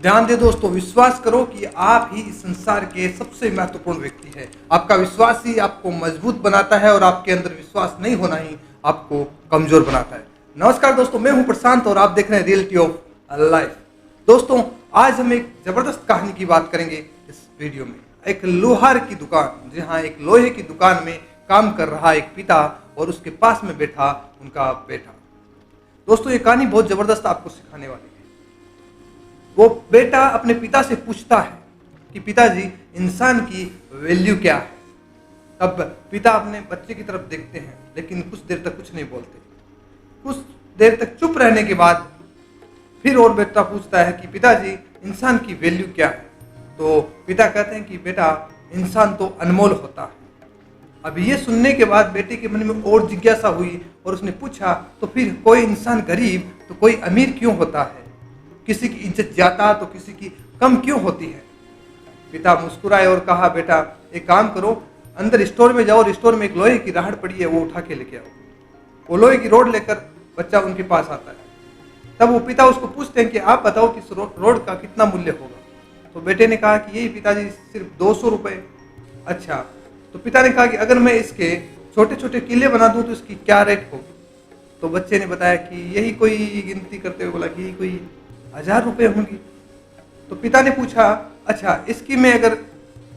ध्यान दे दोस्तों, विश्वास करो कि आप ही इस संसार के सबसे महत्वपूर्ण व्यक्ति हैं। आपका विश्वास ही आपको मजबूत बनाता है और आपके अंदर विश्वास नहीं होना ही आपको कमजोर बनाता है। नमस्कार दोस्तों, मैं हूं प्रशांत और आप देख रहे हैं रियलिटी ऑफ लाइफ। दोस्तों, आज हम एक जबरदस्त कहानी की बात करेंगे इस वीडियो में। एक लोहार की दुकान, जी हाँ, एक लोहे की दुकान में काम कर रहा एक पिता और उसके पास में बैठा उनका बेटा। दोस्तों, ये कहानी बहुत जबरदस्त आपको सिखाने वाली है। वो बेटा अपने पिता से पूछता है कि पिताजी, इंसान की वैल्यू क्या है। तब पिता अपने बच्चे की तरफ देखते हैं, लेकिन कुछ देर तक कुछ नहीं बोलते। कुछ देर तक चुप रहने के बाद फिर और बेटा पूछता है कि पिताजी, इंसान की वैल्यू क्या है। तो पिता कहते हैं कि बेटा, इंसान तो अनमोल होता है। अब ये सुनने के बाद बेटे के मन में और जिज्ञासा हुई और उसने पूछा, तो फिर कोई इंसान गरीब तो कोई अमीर क्यों होता है? किसी की इज्जत ज्यादा तो किसी की कम क्यों होती है? पिता मुस्कुराए और कहा, बेटा एक काम करो, अंदर स्टोर में जाओ और स्टोर में एक लोहे की राहड़ पड़ी है, वो उठा के लेके आओ। वो लोहे की रोड लेकर बच्चा उनके पास आता है। तब वो पिता उसको पूछते हैं कि आप बताओ कि इस रोड का कितना मूल्य होगा। तो बेटे ने कहा कि यही पिताजी, सिर्फ 200 रुपये। अच्छा, तो पिता ने कहा कि अगर मैं इसके छोटे छोटे किले बना दूं तो इसकी क्या रेट होगी? तो बच्चे ने बताया कि यही कोई गिनती करते हुए बोला कि यही कोई 1000 रुपये होंगी। तो पिता ने पूछा, अच्छा, इसकी मैं अगर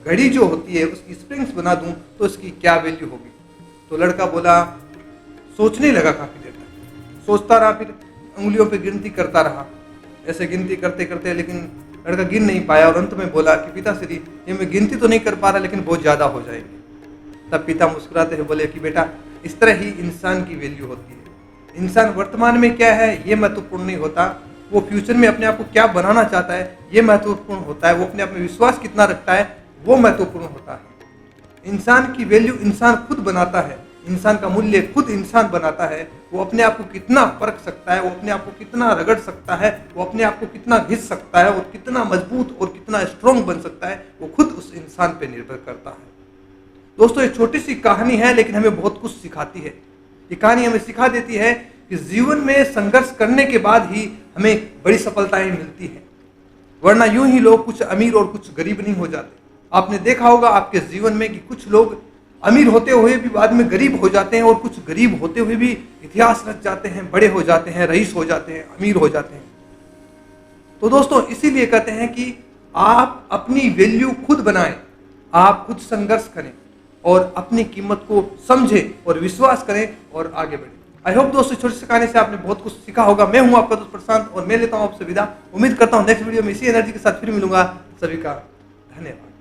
घड़ी जो होती है उसकी स्प्रिंग्स बना दूं तो इसकी क्या वैल्यू होगी? तो लड़का बोला, सोचने लगा काफी देर तक, सोचता रहा, फिर उंगलियों पे गिनती करता रहा। ऐसे गिनती करते करते लेकिन लड़का गिन नहीं पाया और अंत में बोला कि पिताश्री, ये मैं गिनती तो नहीं कर पा रहा, लेकिन बहुत ज्यादा हो जाएगी। तब पिता मुस्कुराते हुए बोले कि बेटा, इस तरह ही इंसान की वैल्यू होती है। इंसान वर्तमान में क्या है ये महत्वपूर्ण नहीं होता, वो फ्यूचर में अपने आप को क्या बनाना चाहता है ये महत्वपूर्ण होता है। वो अपने आप में विश्वास कितना रखता है वो महत्वपूर्ण होता है। इंसान की वैल्यू इंसान खुद बनाता है, इंसान का मूल्य खुद इंसान बनाता है। वो अपने आप को कितना परख सकता है, वो अपने आप को कितना रगड़ सकता है, वो अपने आप को कितना घिस सकता है और कितना मजबूत और कितना स्ट्रॉन्ग बन सकता है, वो खुद उस इंसान पे निर्भर करता है। दोस्तों, ये छोटी सी कहानी है लेकिन हमें बहुत कुछ सिखाती है। ये कहानी हमें सिखा देती है कि जीवन में संघर्ष करने के बाद ही हमें बड़ी सफलताएं मिलती हैं, वरना यूं ही लोग कुछ अमीर और कुछ गरीब नहीं हो जाते। आपने देखा होगा आपके जीवन में कि कुछ लोग अमीर होते हुए भी बाद में गरीब हो जाते हैं और कुछ गरीब होते हुए भी इतिहास रच जाते हैं, बड़े हो जाते हैं, रईस हो जाते हैं, अमीर हो जाते हैं। तो दोस्तों, इसीलिए कहते हैं कि आप अपनी वैल्यू खुद बनाएं, आप खुद संघर्ष करें और अपनी कीमत को समझें और विश्वास करें और आगे बढ़ें। आई होप दोस्तों, छोटी सी कहानी से आपने बहुत कुछ सीखा होगा। मैं हूं आपका दोस्त प्रशांत और मैं लेता हूं आपसे विदा। उम्मीद करता हूं नेक्स्ट वीडियो में इसी एनर्जी के साथ फिर मिलूंगा। सभी का धन्यवाद।